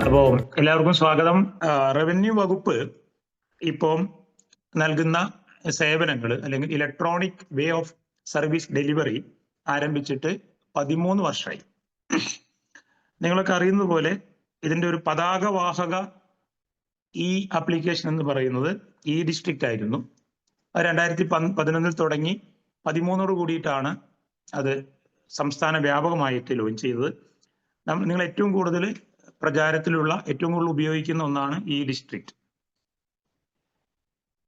അപ്പോൾ എല്ലാവർക്കും സ്വാഗതം. റവന്യൂ വകുപ്പ് ഇപ്പോൾ നൽകുന്ന സേവനങ്ങൾ അല്ലെങ്കിൽ electronic way of service delivery ആരംഭിച്ചിട്ട് 13 വർഷമായി. നിങ്ങളൊക്കെ അറിയുന്നത് പോലെ ഇതിന്റെ ഒരു പതാകവാഹക ഈ ആപ്ലിക്കേഷൻ എന്ന് പറയുന്നത് ഈ ഡിസ്ട്രിക്റ്റ് ആയിരുന്നു. 2011 തുടങ്ങി 13 കൂടിയിട്ടാണ് അത് സംസ്ഥാന വ്യാപകമായിട്ട് ലോഞ്ച് ചെയ്തത്. നിങ്ങൾ ഏറ്റവും കൂടുതൽ പ്രചാരത്തിലുള്ള ഏറ്റവും കൂടുതൽ ഉപയോഗിക്കുന്ന ഒന്നാണ് ഈ ഡിസ്ട്രിക്റ്റ്.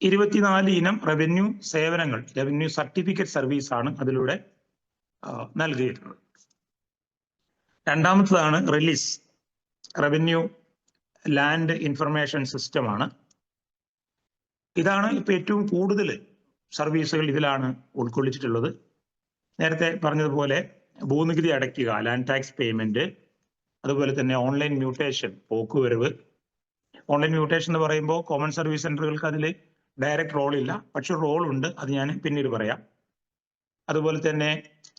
24 ഇനം റവന്യൂ സേവനങ്ങൾ, റവന്യൂ സർട്ടിഫിക്കറ്റ് സർവീസ് ആണ് അതിലൂടെ നൽകിയിട്ടുള്ളത്. രണ്ടാമത്തതാണ് ReLIS, revenue land information system ആണ്. ഇതാണ് ഇപ്പൊ ഏറ്റവും കൂടുതൽ സർവീസുകൾ ഇതിലാണ് ഉൾക്കൊള്ളിച്ചിട്ടുള്ളത്. നേരത്തെ പറഞ്ഞതുപോലെ ഭൂനികുതി അടയ്ക്കുക, ലാൻഡ് ടാക്സ് പേയ്മെന്റ്, അതുപോലെ തന്നെ ഓൺലൈൻ മ്യൂട്ടേഷൻ, പോക്കുവരവ്. ഓൺലൈൻ മ്യൂട്ടേഷൻ എന്ന് പറയുമ്പോൾ കോമൺ സർവീസ് സെന്ററുകൾക്ക് അതിൽ ഡയറക്റ്റ് റോൾ ഇല്ല, പക്ഷെ റോൾ ഉണ്ട്, അത് ഞാൻ പിന്നീട് പറയാം. അതുപോലെ തന്നെ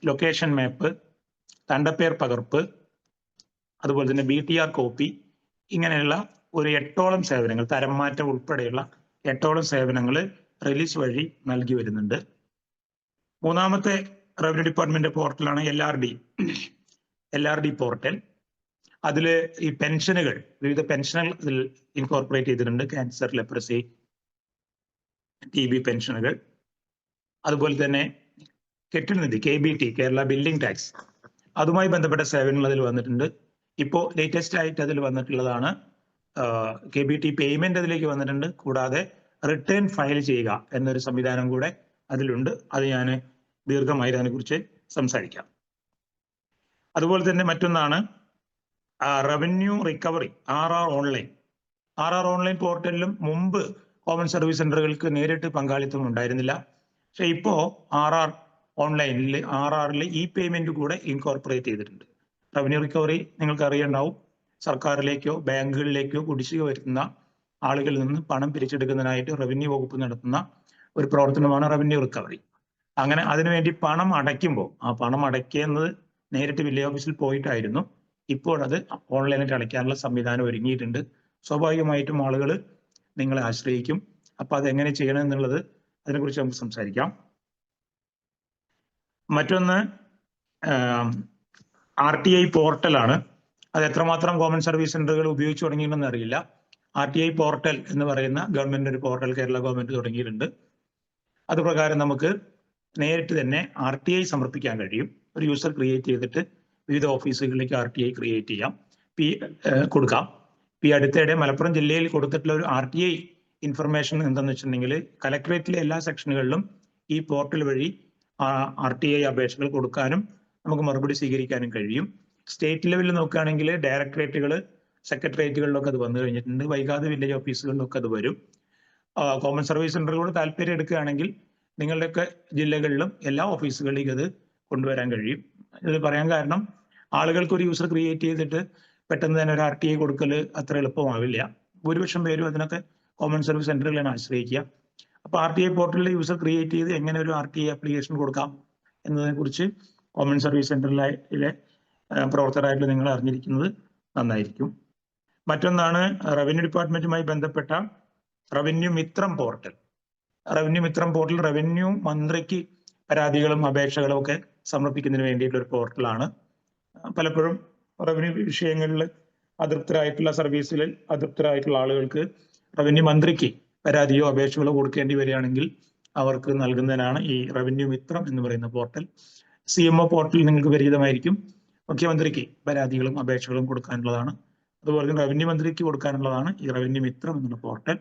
ലൊക്കേഷൻ മാപ്പ്, തണ്ടപ്പേർ പകർപ്പ്, അതുപോലെ തന്നെ BTR കോപ്പി, ഇങ്ങനെയുള്ള ഒരു 8ഓളം സേവനങ്ങൾ, തരം മാറ്റം ഉൾപ്പെടെയുള്ള 8ഓളം സേവനങ്ങൾ റിലീസ് വഴി നൽകി വരുന്നുണ്ട്. മൂന്നാമത്തെ റവന്യൂ ഡിപ്പാർട്ട്മെന്റ് പോർട്ടലാണ് LRD പോർട്ടൽ. അതിൽ ഈ പെൻഷനുകൾ, വിവിധ പെൻഷനുകൾ ഇതിൽ ഇൻകോർപ്പറേറ്റ് ചെയ്തിട്ടുണ്ട്. Cancer, leprosy, TB പെൻഷനുകൾ. അതുപോലെ തന്നെ കെട്ടിട നിധി, KBT, കേരള ബിൽഡിംഗ് ടാക്സ്, അതുമായി ബന്ധപ്പെട്ട സേവനങ്ങൾ അതിൽ വന്നിട്ടുണ്ട്. ഇപ്പോൾ ലേറ്റസ്റ്റ് ആയിട്ട് അതിൽ വന്നിട്ടുള്ളതാണ് KBT പേയ്മെന്റ് അതിലേക്ക് വന്നിട്ടുണ്ട്. കൂടാതെ റിട്ടേൺ ഫയൽ ചെയ്യുക എന്നൊരു സംവിധാനം കൂടെ അതിലുണ്ട്. അത് ഞാൻ ദീർഘമായി അതിനെക്കുറിച്ച് സംസാരിക്കാം. അതുപോലെ തന്നെ മറ്റൊന്നാണ് revenue recovery, RR online. RR online പോർട്ടലിലും മുമ്പ് കോമൺ സർവീസ് സെന്ററുകൾക്ക് നേരിട്ട് പങ്കാളിത്തം ഉണ്ടായിരുന്നില്ല. പക്ഷെ ഇപ്പോ RR ഓൺലൈനിൽ, RRൽ പേയ്മെന്റ് കൂടെ ഇൻകോർപ്പറേറ്റ് ചെയ്തിട്ടുണ്ട്. റവന്യൂ റിക്കവറി നിങ്ങൾക്ക് അറിയണ്ടാവും, സർക്കാരിലേക്കോ ബാങ്കുകളിലേക്കോ കുടിശ്ശിക വരുത്തുന്ന ആളുകളിൽ നിന്ന് പണം പിരിച്ചെടുക്കുന്നതിനായിട്ട് റവന്യൂ വകുപ്പ് നടത്തുന്ന ഒരു പ്രവർത്തനമാണ് റവന്യൂ റിക്കവറി. അങ്ങനെ അതിനുവേണ്ടി പണം അടയ്ക്കുമ്പോൾ ആ പണം അടയ്ക്കുന്നത് നേരിട്ട് വില്ലേജ് ഓഫീസിൽ പോയിട്ടായിരുന്നു. ഇപ്പോൾ അത് ഓൺലൈനായിട്ട് അടയ്ക്കാനുള്ള സംവിധാനം ഒരുങ്ങിയിട്ടുണ്ട്. സ്വാഭാവികമായിട്ടും ആളുകൾ നിങ്ങളെ ആശ്രയിക്കും. അപ്പൊ അതെങ്ങനെ ചെയ്യണം എന്നുള്ളത് അതിനെക്കുറിച്ച് നമുക്ക് സംസാരിക്കാം. മറ്റൊന്ന് RTI പോർട്ടലാണ്. അത് എത്രമാത്രം കോമൺ സർവീസ് സെന്ററുകൾ ഉപയോഗിച്ചു തുടങ്ങിയിട്ടുണ്ടെന്ന് അറിയില്ല. RTI പോർട്ടൽ എന്ന് പറയുന്ന ഗവൺമെന്റ് ഒരു പോർട്ടൽ കേരള ഗവൺമെന്റ് തുടങ്ങിയിട്ടുണ്ട്. അതുപ്രകാരം നമുക്ക് നേരിട്ട് തന്നെ RTI സമർപ്പിക്കാൻ കഴിയും. ഒരു യൂസർ ക്രിയേറ്റ് ചെയ്തിട്ട് വിവിധ ഓഫീസുകളിലേക്ക് RTI ക്രിയേറ്റ് ചെയ്യാം, കൊടുക്കാം. ഈ അടുത്തിടെ മലപ്പുറം ജില്ലയിൽ കൊടുത്തിട്ടുള്ള ഒരു RTI ഇൻഫർമേഷൻ എന്താണെന്ന് വെച്ചിട്ടുണ്ടെങ്കിൽ, കലക്ടറേറ്റിലെ എല്ലാ സെക്ഷനുകളിലും ഈ പോർട്ടൽ വഴി RTI അപേക്ഷകൾ കൊടുക്കാനും നമുക്ക് മറുപടി സ്വീകരിക്കാനും കഴിയും. സ്റ്റേറ്റ് ലെവലിൽ നോക്കുകയാണെങ്കിൽ ഡയറക്ടറേറ്റുകൾ, സെക്രട്ടേറിയറ്റുകളിലൊക്കെ അത് വന്നു കഴിഞ്ഞിട്ടുണ്ട്. വൈകാതെ വില്ലേജ് ഓഫീസുകളിലൊക്കെ അത് വരും. കോമൺ സർവീസ് സെന്ററുകളോട് താല്പര്യം എടുക്കുകയാണെങ്കിൽ നിങ്ങളുടെയൊക്കെ ജില്ലകളിലും എല്ലാ ഓഫീസുകളിലേക്കും അത് കൊണ്ടുവരാൻ കഴിയും. ഇത് പറയാൻ കാരണം, ആളുകൾക്ക് ഒരു യൂസർ ക്രിയേറ്റ് ചെയ്തിട്ട് പെട്ടെന്ന് തന്നെ ഒരു RTI കൊടുക്കൽ അത്ര എളുപ്പമാവില്ല. ഭൂരിപക്ഷം പേരും അതിനൊക്കെ കോമൺ സർവീസ് സെന്ററുകളാണ് ആശ്രയിക്കുക. അപ്പൊ RTI പോർട്ടലിൽ യൂസർ ക്രിയേറ്റ് ചെയ്ത് എങ്ങനെ ഒരു RTI ആപ്ലിക്കേഷൻ കൊടുക്കാം എന്നതിനെ കുറിച്ച് കോമൺ സർവീസ് സെന്ററിലെ പ്രവർത്തകരായിട്ട് നിങ്ങൾ അറിഞ്ഞിരിക്കുന്നത് നന്നായിരിക്കും. മറ്റൊന്നാണ് റവന്യൂ ഡിപ്പാർട്ട്മെന്റുമായി ബന്ധപ്പെട്ട revenue Mithram portal. Revenue Mithram portal revenue മന്ത്രിക്ക് പരാതികളും അപേക്ഷകളും ഒക്കെ സമർപ്പിക്കുന്നതിന് വേണ്ടിയിട്ടുള്ള ഒരു പോർട്ടലാണ്. പലപ്പോഴും റവന്യൂ വിഷയങ്ങളിൽ അതൃപ്തരായിട്ടുള്ള, സർവീസിൽ അതൃപ്തരായിട്ടുള്ള ആളുകൾക്ക് റവന്യൂ മന്ത്രിക്ക് പരാതിയോ അപേക്ഷകളോ കൊടുക്കേണ്ടി വരികയാണെങ്കിൽ അവർക്ക് നൽകുന്നതിനാണ് ഈ റവന്യൂ മിത്രം എന്ന് പറയുന്ന പോർട്ടൽ. CMO പോർട്ടൽ നിങ്ങൾക്ക് പരിചിതമായിരിക്കും. മുഖ്യമന്ത്രിക്ക് പരാതികളും അപേക്ഷകളും കൊടുക്കാനുള്ളതാണ്. അതുപോലെ തന്നെ റവന്യൂ മന്ത്രിക്ക് കൊടുക്കാനുള്ളതാണ് ഈ റവന്യൂ മിത്രം എന്നുള്ള പോർട്ടൽ.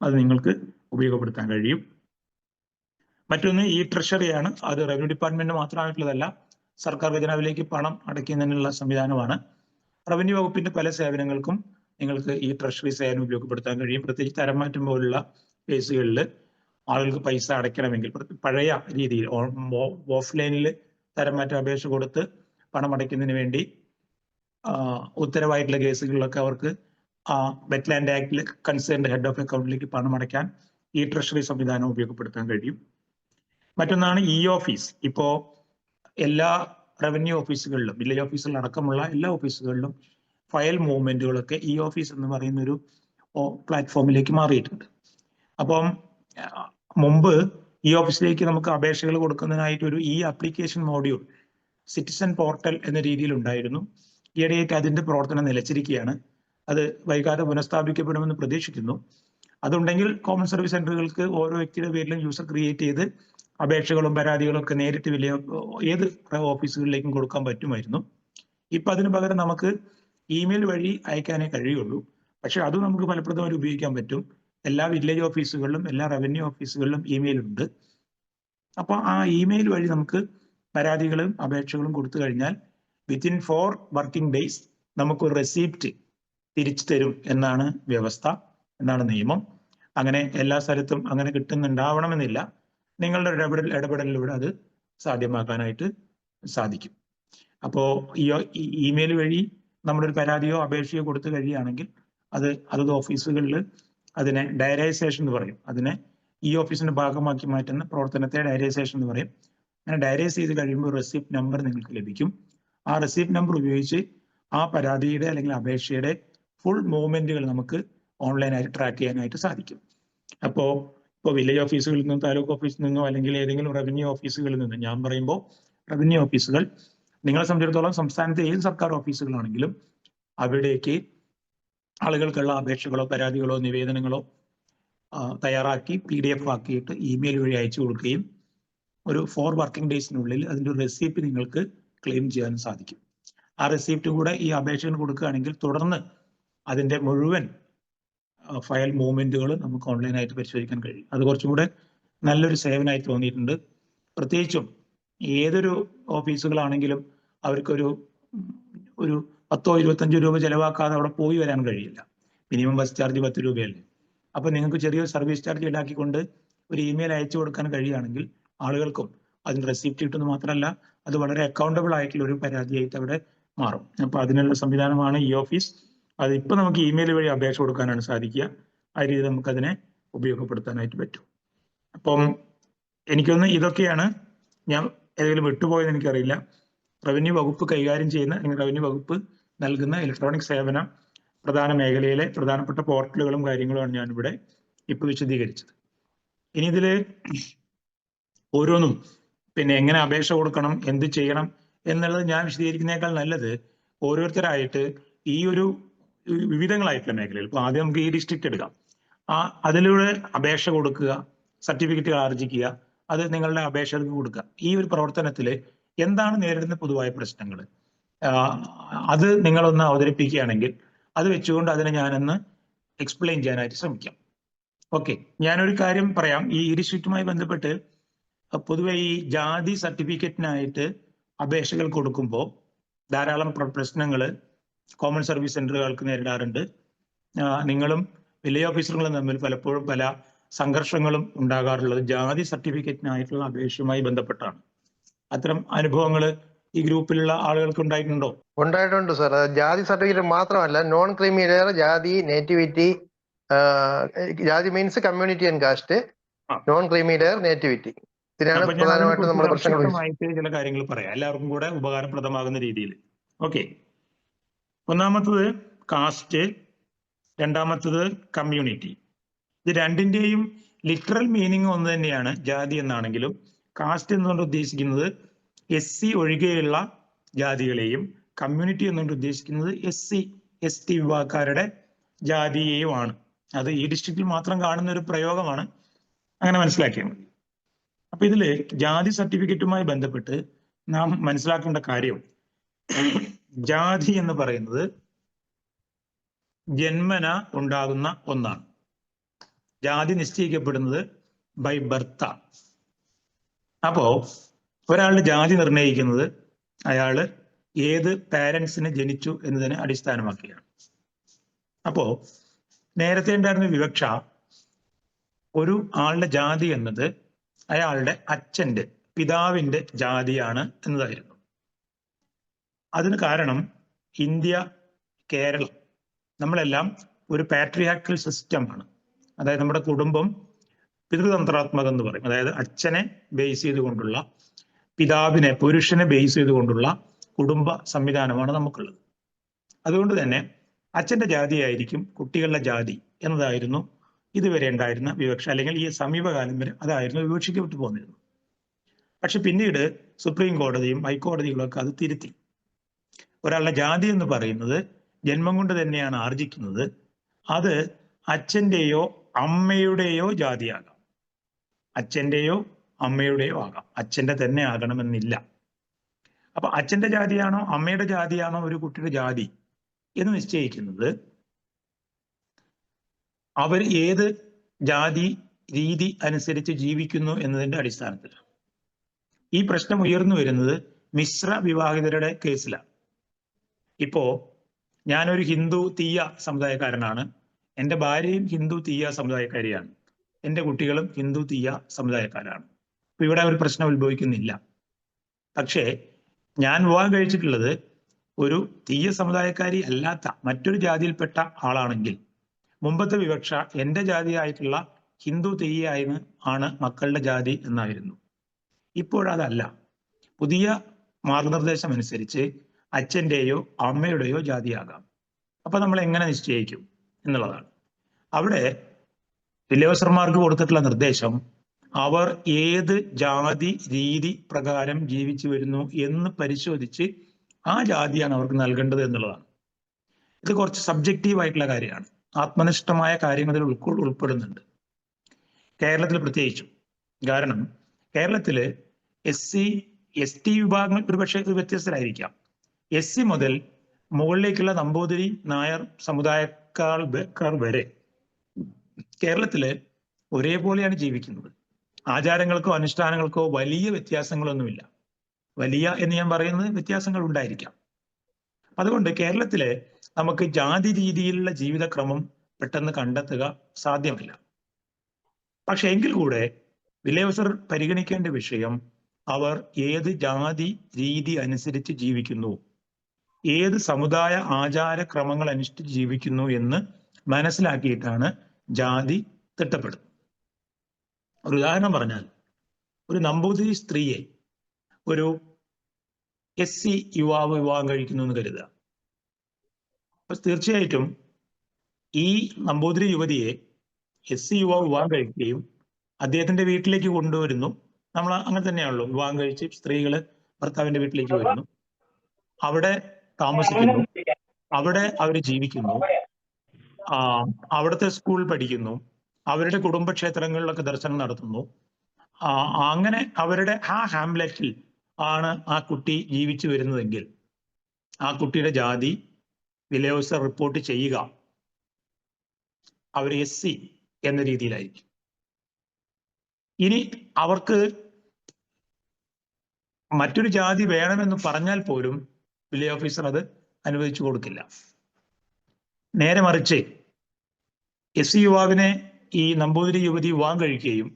അത് നിങ്ങൾക്ക് ഉപയോഗപ്പെടുത്താൻ കഴിയും. മറ്റൊന്ന് ട്രഷറിയാണ്. അത് റവന്യൂ ഡിപ്പാർട്ട്മെന്റ് മാത്രമായിട്ടുള്ളതല്ല, സർക്കാർ ഖജനാവിലേക്ക് പണം അടയ്ക്കുന്നതിനുള്ള സംവിധാനമാണ്. റവന്യൂ വകുപ്പിന്റെ പല സേവനങ്ങൾക്കും നിങ്ങൾക്ക് ട്രഷറി സേവനം ഉപയോഗപ്പെടുത്താൻ കഴിയും. പ്രത്യേകിച്ച് തരംമാറ്റം പോലുള്ള കേസുകളിൽ ആളുകൾക്ക് പൈസ അടയ്ക്കണമെങ്കിൽ, പഴയ രീതിയിൽ ഓഫ്ലൈനിൽ തരംമാറ്റം അപേക്ഷ കൊടുത്ത് പണം അടയ്ക്കുന്നതിന് വേണ്ടി ഉത്തരവായിട്ടുള്ള കേസുകളിലൊക്കെ അവർക്ക് വെറ്റ്ലാൻഡ് ആക്ടിൽ കൺസേൺഡ് ഹെഡ് ഓഫ് അക്കൗണ്ടിലേക്ക് പണം അടയ്ക്കാൻ ട്രഷറി സംവിധാനം ഉപയോഗപ്പെടുത്താൻ കഴിയും. മറ്റൊന്നാണ് ഓഫീസ്. ഇപ്പോ എല്ലാ റവന്യൂ ഓഫീസുകളിലും വില്ലേജ് ഓഫീസുകൾ അടക്കമുള്ള എല്ലാ ഓഫീസുകളിലും ഫയൽ മൂവ്മെന്റുകളൊക്കെ ഇ ഓഫീസ് എന്ന് പറയുന്ന ഒരു പ്ലാറ്റ്ഫോമിലേക്ക് മാറിയിട്ടുണ്ട്. അപ്പം മുമ്പ് ഈ ഓഫീസിലേക്ക് നമുക്ക് അപേക്ഷകൾ കൊടുക്കുന്നതിനായിട്ട് ഒരു E application module citizen portal എന്ന രീതിയിൽ ഉണ്ടായിരുന്നു. ഈയിടെയായിട്ട് അതിന്റെ പ്രവർത്തനം നിലച്ചിരിക്കുകയാണ്. അത് വൈകാതെ പുനഃസ്ഥാപിക്കപ്പെടുമെന്ന് പ്രതീക്ഷിക്കുന്നു. അതുണ്ടെങ്കിൽ കോമൺ സർവീസ് സെന്ററുകൾക്ക് ഓരോ വ്യക്തിയുടെ പേരിലും യൂസർ ക്രിയേറ്റ് ചെയ്ത് അപേക്ഷകളും പരാതികളും ഒക്കെ നേരിട്ട് ഏത് ഓഫീസുകളിലേക്കും കൊടുക്കാൻ പറ്റുമായിരുന്നു. ഇപ്പൊ അതിന് പകരം നമുക്ക് ഇമെയിൽ വഴി അയക്കാനേ കഴിയുള്ളൂ. പക്ഷെ അത് നമുക്ക് ഫലപ്രദമായി ഉപയോഗിക്കാൻ പറ്റും. എല്ലാ വില്ലേജ് ഓഫീസുകളിലും എല്ലാ റവന്യൂ ഓഫീസുകളിലും ഇമെയിൽ ഉണ്ട്. അപ്പൊ ആ ഇമെയിൽ വഴി നമുക്ക് പരാതികളും അപേക്ഷകളും കൊടുത്തു കഴിഞ്ഞാൽ വിത്തിൻ 4 വർക്കിംഗ് ഡേയ്സ് നമുക്കൊരു റെസിപ്റ്റ് തിരിച്ചു തരും എന്നാണ് വ്യവസ്ഥ, എന്നാണ് നിയമം. അങ്ങനെ എല്ലാ സ്ഥലത്തും അങ്ങനെ കിട്ടുന്നുണ്ടാവണമെന്നില്ല. നിങ്ങളുടെ ഇടപെടലിലൂടെ അത് സാധ്യമാക്കാനായിട്ട് സാധിക്കും. അപ്പോൾ ഈ ഇമെയിൽ വഴി നമ്മളൊരു പരാതിയോ അപേക്ഷയോ കൊടുത്തു കഴിയുകയാണെങ്കിൽ അതത് ഓഫീസുകളിൽ അതിനെ ഡയറൈസേഷൻ എന്ന് പറയും. അതിനെ ഈ ഓഫീസിന്റെ ഭാഗമാക്കി മാറ്റുന്ന പ്രവർത്തനത്തെ ഡയറൈസേഷൻ എന്ന് പറയും. അങ്ങനെ ഡയറൈസ് ചെയ്ത് കഴിയുമ്പോൾ റെസിപ്റ്റ് നമ്പർ നിങ്ങൾക്ക് ലഭിക്കും. ആ റെസിപ്റ്റ് നമ്പർ ഉപയോഗിച്ച് ആ പരാതിയുടെ അല്ലെങ്കിൽ അപേക്ഷയുടെ ഫുൾ മൂവ്മെന്റുകൾ നമുക്ക് ഓൺലൈനായിട്ട് ട്രാക്ക് ചെയ്യാനായിട്ട് സാധിക്കും. ഇപ്പോൾ വില്ലേജ് ഓഫീസുകളിൽ നിന്നും താലൂക്ക് ഓഫീസിൽ നിന്നോ അല്ലെങ്കിൽ ഏതെങ്കിലും റവന്യൂ ഓഫീസുകളിൽ നിന്നും, ഞാൻ പറയുമ്പോൾ റവന്യൂ ഓഫീസുകൾ നിങ്ങളെ സംബന്ധിച്ചിടത്തോളം സംസ്ഥാനത്തെ ഏത് സർക്കാർ ഓഫീസുകളാണെങ്കിലും അവിടേക്ക് ആളുകൾക്കുള്ള അപേക്ഷകളോ പരാതികളോ നിവേദനങ്ങളോ തയ്യാറാക്കി PDF ആക്കിയിട്ട് ഇമെയിൽ വഴി അയച്ചു കൊടുക്കുകയും ഒരു 4 വർക്കിംഗ് ഡേയ്സിനുള്ളിൽ അതിൻ്റെ ഒരു റെസിപ്റ്റ് നിങ്ങൾക്ക് ക്ലെയിം ചെയ്യാൻ സാധിക്കും. ആ റെസിപ്റ്റ് കൂടെ ഈ അപേക്ഷകൾ കൊടുക്കുകയാണെങ്കിൽ തുടർന്ന് അതിൻ്റെ മുഴുവൻ ഫയൽ മൂവ്മെന്റുകൾ നമുക്ക് ഓൺലൈനായിട്ട് പരിശോധിക്കാൻ കഴിയും. അത് കുറച്ചും കൂടെ നല്ലൊരു സേവനമായി തോന്നിയിട്ടുണ്ട്. പ്രത്യേകിച്ചും ഏതൊരു ഓഫീസുകളാണെങ്കിലും അവർക്കൊരു 10-25 രൂപ ചെലവാക്കാതെ അവിടെ പോയി വരാൻ കഴിയില്ല. Minimum bus charge 10 രൂപയല്ലേ. അപ്പൊ നിങ്ങൾക്ക് ചെറിയൊരു സർവീസ് ചാർജ് ഈടാക്കിക്കൊണ്ട് ഒരു ഇമെയിൽ അയച്ചു കൊടുക്കാൻ കഴിയുകയാണെങ്കിൽ ആളുകൾക്കും അതിന് റെസിപ്റ്റ് കിട്ടുന്നത് മാത്രമല്ല, അത് വളരെ അക്കൗണ്ടബിൾ ആയിട്ടുള്ള ഒരു പരാതിയായിട്ട് അവിടെ മാറും. അപ്പൊ അതിനുള്ള സംവിധാനമാണ് ഈ ഓഫീസ്. അതിപ്പോൾ നമുക്ക് ഇമെയിൽ വഴി അപേക്ഷ കൊടുക്കാനാണ് സാധിക്കുക. ആ രീതിയിൽ നമുക്കതിനെ ഉപയോഗപ്പെടുത്താനായിട്ട് പറ്റും. അപ്പം എനിക്കൊന്ന് ഇതൊക്കെയാണ്. ഞാൻ ഏതെങ്കിലും വിട്ടുപോയെന്ന് എനിക്കറിയില്ല. റവന്യൂ വകുപ്പ് കൈകാര്യം ചെയ്യുന്ന അല്ലെങ്കിൽ റവന്യൂ വകുപ്പ് നൽകുന്ന ഇലക്ട്രോണിക് സേവന പ്രധാന മേഖലയിലെ പ്രധാനപ്പെട്ട പോർട്ടലുകളും കാര്യങ്ങളുമാണ് ഞാനിവിടെ ഇപ്പോൾ വിശദീകരിച്ചത്. ഇനി ഇതിൽ ഓരോന്നും എങ്ങനെ അപേക്ഷ കൊടുക്കണം, എന്ത് ചെയ്യണം എന്നുള്ളത് ഞാൻ വിശദീകരിക്കുന്നതിനേക്കാൾ നല്ലത് ഓരോരുത്തരായിട്ട് ഈ ഒരു വിവിധങ്ങളായിട്ടുള്ള മേഖലയിൽ, ഇപ്പോൾ ആദ്യം നമുക്ക് ഈ ഡിസ്ട്രിക്റ്റ് എടുക്കാം. അതിലൂടെ അപേക്ഷ കൊടുക്കുക, സർട്ടിഫിക്കറ്റുകൾ ആർജിക്കുക, അത് നിങ്ങളുടെ അപേക്ഷകർക്ക് കൊടുക്കുക. ഈ ഒരു പ്രവർത്തനത്തിൽ എന്താണ് നേരിടുന്ന പൊതുവായ പ്രശ്നങ്ങൾ, അത് നിങ്ങളൊന്ന് അവതരിപ്പിക്കുകയാണെങ്കിൽ അത് വെച്ചുകൊണ്ട് അതിനെ ഞാനൊന്ന് എക്സ്പ്ലെയിൻ ചെയ്യാനായിട്ട് ശ്രമിക്കാം. ഓക്കെ, ഞാനൊരു കാര്യം പറയാം. ഈ ഡിസ്ട്രിക്റ്റുമായി ബന്ധപ്പെട്ട് പൊതുവെ ഈ ജാതി സർട്ടിഫിക്കറ്റിനായിട്ട് അപേക്ഷകൾ കൊടുക്കുമ്പോൾ ധാരാളം പ്രശ്നങ്ങൾ കോമൺ സർവീസ് സെന്ററുകൾക്ക് നേരിടാറുണ്ട്. നിങ്ങളും വില്ലേജ് ഓഫീസറുകളും തമ്മിൽ പലപ്പോഴും പല സംഘർഷങ്ങളും ഉണ്ടാകാറുള്ളത് ജാതി സർട്ടിഫിക്കറ്റിനായിട്ടുള്ള അപേക്ഷയുമായി ബന്ധപ്പെട്ടാണ്. അത്തരം അനുഭവങ്ങൾ ഈ ഗ്രൂപ്പിലുള്ള ആളുകൾക്ക് ഉണ്ടായിട്ടുണ്ടോ? ഉണ്ടായിട്ടുണ്ട് സാർ. ജാതി സർട്ടിഫിക്കറ്റ് മാത്രമല്ല, നോൺ ക്രീമി ലെയർ, ജാതി, നേറ്റിവിറ്റി, ജാതി means community and caste, non creamy layer, nativity, ഇതിനാണ് പ്രധാനമായിട്ടും നമ്മുടെ പ്രശ്നങ്ങൾ. ചില കാര്യങ്ങൾ പറയാം, എല്ലാവർക്കും കൂടെ ഉപകാരപ്രദമാകുന്ന രീതിയിൽ. ഓക്കെ, ഒന്നാമത്തത് കാസ്റ്റ്, രണ്ടാമത്തത് കമ്മ്യൂണിറ്റി. ഇത് രണ്ടിന്റെയും ലിറ്ററൽ മീനിങ് ഒന്ന് തന്നെയാണ്. ജാതി എന്നാണെങ്കിലും കാസ്റ്റ് എന്നുകൊണ്ട് ഉദ്ദേശിക്കുന്നത് SC ഒഴികെയുള്ള ജാതികളെയും കമ്മ്യൂണിറ്റി എന്നുകൊണ്ട് ഉദ്ദേശിക്കുന്നത് SC ST വിഭാഗക്കാരുടെ ജാതിയെയുമാണ്. അത് ഈ ഡിസ്ട്രിക്റ്റിൽ മാത്രം കാണുന്ന ഒരു പ്രയോഗമാണ്, അങ്ങനെ മനസ്സിലാക്കിയാൽ മതി. അപ്പൊ ഇതില് ജാതി സർട്ടിഫിക്കറ്റുമായി ബന്ധപ്പെട്ട് നാം മനസ്സിലാക്കേണ്ട കാര്യം, ജാതി എന്ന് പറയുന്നത് ജന്മന ഉണ്ടാകുന്ന ഒന്നാണ്. ജാതി നിശ്ചയിക്കപ്പെടുന്നത് ബൈ ബർത്ത്. അപ്പോ ഒരാളുടെ ജാതി നിർണ്ണയിക്കുന്നത് അയാള് ഏത് പാരന്റ്സിന് ജനിച്ചു എന്നതിനെ അടിസ്ഥാനമാക്കിയാണ്. അപ്പോ നേരത്തെ ഉണ്ടായിരുന്ന വിവക്ഷ, ഒരു ആളുടെ ജാതി എന്നത് അയാളുടെ അച്ഛന്റെ, പിതാവിന്റെ ജാതിയാണ് എന്നതായിരുന്നു. അതിന് കാരണം ഇന്ത്യ, കേരളം, നമ്മളെല്ലാം ഒരു പാട്രിയാർക്കൽ സിസ്റ്റമാണ്. അതായത് നമ്മുടെ കുടുംബം പിതൃതന്ത്രാത്മകം എന്ന് പറയും. അതായത് അച്ഛനെ ബേസ് ചെയ്തുകൊണ്ടുള്ള പിതാവിനെ, പുരുഷനെ ബേസ് ചെയ്തുകൊണ്ടുള്ള കുടുംബ സംവിധാനമാണ് നമുക്കുള്ളത്. അതുകൊണ്ട് തന്നെ അച്ഛന്റെ ജാതിയായിരിക്കും കുട്ടികളുടെ ജാതി എന്നതായിരുന്നു ഇതുവരെ ഉണ്ടായിരുന്ന വിവക്ഷ, അല്ലെങ്കിൽ ഈ സമീപകാലം വരെ അതായിരുന്നു വിവക്ഷിക്കപ്പെട്ടു പോന്നിരുന്നത്. പക്ഷെ പിന്നീട് സുപ്രീം കോടതിയും ഹൈക്കോടതികളും ഒക്കെ അത് തിരുത്തി. ഒരാളുടെ ജാതി എന്ന് പറയുന്നത് ജന്മം കൊണ്ട് തന്നെയാണ് ആർജിക്കുന്നത്. അത് അച്ഛന്റെയോ അമ്മയുടെയോ ജാതിയാകാം, അച്ഛന്റെയോ അമ്മയുടെയോ ആകാം, അച്ഛന്റെ തന്നെ ആകണമെന്നില്ല. അപ്പൊ അച്ഛന്റെ ജാതിയാണോ അമ്മയുടെ ജാതിയാണോ ഒരു കുട്ടിയുടെ ജാതി എന്ന് നിശ്ചയിക്കുന്നത് അവർ ഏത് ജാതി രീതി അനുസരിച്ച് ജീവിക്കുന്നു എന്നതിന്റെ അടിസ്ഥാനത്തിലാണ്. ഈ പ്രശ്നം ഉയർന്നു വരുന്നത് മിശ്ര വിവാഹിതരുടെ കേസിലാണ്. ഇപ്പോ ഞാനൊരു ഹിന്ദു തീയ സമുദായക്കാരനാണ്, എൻ്റെ ഭാര്യയും ഹിന്ദു തീയ സമുദായക്കാരിയാണ്, എൻ്റെ കുട്ടികളും ഹിന്ദു തീയ സമുദായക്കാരാണ്. അപ്പൊ ഇവിടെ ഒരു പ്രശ്നം ഉത്ഭവിക്കുന്നില്ല. പക്ഷേ ഞാൻ വിവാഹം കഴിച്ചിട്ടുള്ളത് ഒരു തീയ സമുദായക്കാരി അല്ലാത്ത മറ്റൊരു ജാതിയിൽപ്പെട്ട ആളാണെങ്കിൽ മുമ്പത്തെ വിവക്ഷ എൻ്റെ ജാതിയായിട്ടുള്ള ഹിന്ദു തീയായിരുന്നു ആണ് മക്കളുടെ ജാതി എന്നായിരുന്നു. ഇപ്പോഴതല്ല. പുതിയ മാർഗനിർദ്ദേശം അനുസരിച്ച് അച്ഛൻ്റെയോ അമ്മയുടെയോ ജാതിയാകാം. അപ്പൊ നമ്മൾ എങ്ങനെ നിശ്ചയിക്കും എന്നുള്ളതാണ്. അവിടെ വില്ലേവസർമാർക്ക് കൊടുത്തിട്ടുള്ള നിർദ്ദേശം അവർ ഏത് ജാതി രീതി പ്രകാരം ജീവിച്ചു വരുന്നു എന്ന് പരിശോധിച്ച് ആ ജാതിയാണ് അവർക്ക് നൽകേണ്ടത് എന്നുള്ളതാണ്. ഇത് കുറച്ച് സബ്ജക്റ്റീവ് ആയിട്ടുള്ള കാര്യമാണ്. ആത്മനിഷ്ഠമായ കാര്യങ്ങൾ ഇതിൽ ഉൾപ്പെടുന്നുണ്ട്, കേരളത്തിൽ പ്രത്യേകിച്ചും. കാരണം കേരളത്തില് SC ST വിഭാഗങ്ങൾ ഒരുപക്ഷെ വ്യത്യസ്തരായിരിക്കാം. SC മുതൽ മുകളിലേക്കുള്ള നമ്പൂതിരി നായർ സമുദായക്കാർ വരെ കേരളത്തില് ഒരേപോലെയാണ് ജീവിക്കുന്നത്. ആചാരങ്ങൾക്കോ അനുഷ്ഠാനങ്ങൾക്കോ വലിയ വ്യത്യാസങ്ങളൊന്നുമില്ല. വലിയ എന്ന് ഞാൻ പറയുന്നത് വ്യത്യാസങ്ങൾ ഉണ്ടായിരിക്കാം. അതുകൊണ്ട് കേരളത്തിലെ നമുക്ക് ജാതി രീതിയിലുള്ള ജീവിതക്രമം പെട്ടെന്ന് കണ്ടെത്തുക സാധ്യമല്ല. പക്ഷെ എങ്കിൽ കൂടെ വില്ലേവസർ പരിഗണിക്കേണ്ട വിഷയം അവർ ഏത് ജാതി രീതി അനുസരിച്ച് ജീവിക്കുന്നു, ഏത് സമുദായ ആചാരക്രമങ്ങൾ അനുഷ്ഠിച്ച് ജീവിക്കുന്നു എന്ന് മനസ്സിലാക്കിയിട്ടാണ് ജാതി തിട്ടപ്പെടുന്നത്. ഒരു ഉദാഹരണം പറഞ്ഞാൽ, ഒരു നമ്പൂതിരി സ്ത്രീയെ ഒരു SC യുവാവ് വിവാഹം കഴിക്കുന്നു എന്ന് കരുതുക. അപ്പൊ തീർച്ചയായിട്ടും ഈ നമ്പൂതിരി യുവതിയെ SC യുവാവ് വിവാഹം കഴിക്കുകയും അദ്ദേഹത്തിന്റെ വീട്ടിലേക്ക് കൊണ്ടുവരുന്നു. നമ്മൾ അങ്ങനെ തന്നെയാണല്ലോ, വിവാഹം കഴിച്ച് സ്ത്രീകള് ഭർത്താവിന്റെ വീട്ടിലേക്ക് വരുന്നു, അവിടെ താമസിക്കുന്നു, അവിടെ അവർ ജീവിക്കുന്നു, അവിടുത്തെ സ്കൂളിൽ പഠിക്കുന്നു, അവരുടെ കുടുംബക്ഷേത്രങ്ങളിലൊക്കെ ദർശനം നടത്തുന്നു. അങ്ങനെ അവരുടെ ആ ഹാംലെറ്റിൽ ആണ് ആ കുട്ടി ജീവിച്ചു വരുന്നതെങ്കിൽ ആ കുട്ടിയുടെ ജാതി വില്ലേവസർ റിപ്പോർട്ട് ചെയ്യുക അവർ SC എന്ന രീതിയിലായിരിക്കും. ഇനി അവർക്ക് മറ്റൊരു ജാതി വേണമെന്ന് പറഞ്ഞാൽ പോലും വില്ലേജ് ഓഫീസർ അത് അനുവദിച്ചു കൊടുക്കില്ല. നേരെ മറിച്ച് SC യുവാവിനെ ഈ നമ്പൂതിരി യുവതി വിവാഹം കഴിക്കുകയും